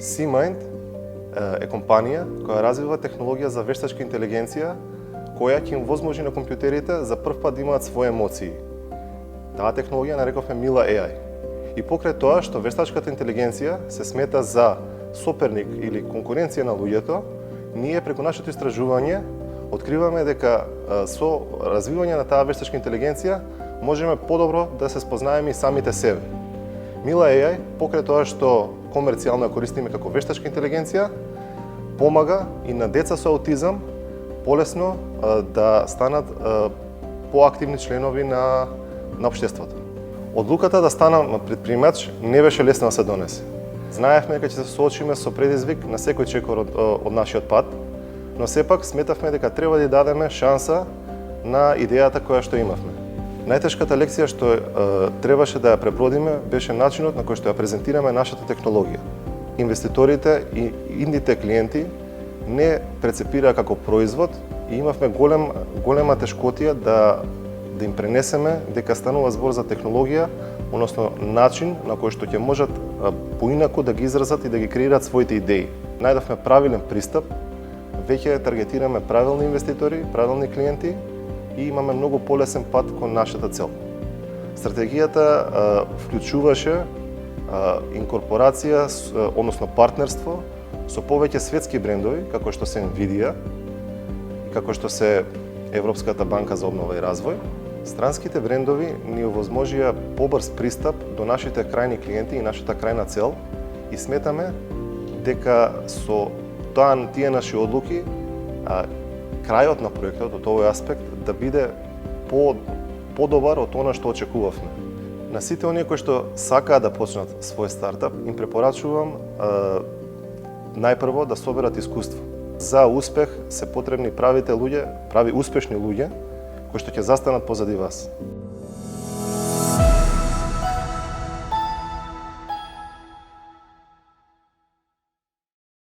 SeaMind е компанија која развива технологија за вештачка интелигенција која ќе им возможи на компјутерите за прв пат да имаат своји емоции. Таа технологија нарековме Мила AI. И покрај тоа што вештачката интелигенција се смета за соперник или конкуренција на луѓето, ние преку нашето истражување откриваме дека со развивање на таа вештачка интелигенција можеме подобро да се спознаеме и самите себе. Мила AI, покрај тоа што комерцијално ја користиме како вештачка интелигенција, помага и на деца со аутизам полесно да станат поактивни членови на општеството. Одлуката да станам предприемач не беше лесна да се донесе. Знаевме дека ќе се соочиме со предизвик на секој чекор од нашиот пат, но сепак сметавме дека треба да дадеме шанса на идејата која што имавме. Најтешката лекција што требаше да ја пребродиме беше начинот на кој што ја презентираме нашата технологија. Инвеститорите и идните клиенти не прецепираа како производ и имавме голема тешкотија да им пренесеме дека станува збор за технологија, односно начин на кој што ќе можат поинаку да ги изразат и да ги креират своите идеи. Најдовме правилен пристап, веќе таргетираме правилни инвеститори, правилни клиенти и имаме многу полесен пат кон нашата цел. Стратегијата вклучуваше инкорпорација, односно партнерство со повеќе светски брендови, како што се Nvidia и како што се Европската банка за обнова и развој. Странските брендови ни овозможија побрз пристап до нашите крајни клиенти и нашата крајна цел и сметаме дека со тие наши одлуки крајот на проектот од овој аспект да биде подобар од она што очекувавме. На сите оние кои што сакаат да почнат свој стартап, им препорачувам најпрво да соберат искуство. За успех се потребни прави успешни луѓе кои што ќе застанат позади вас.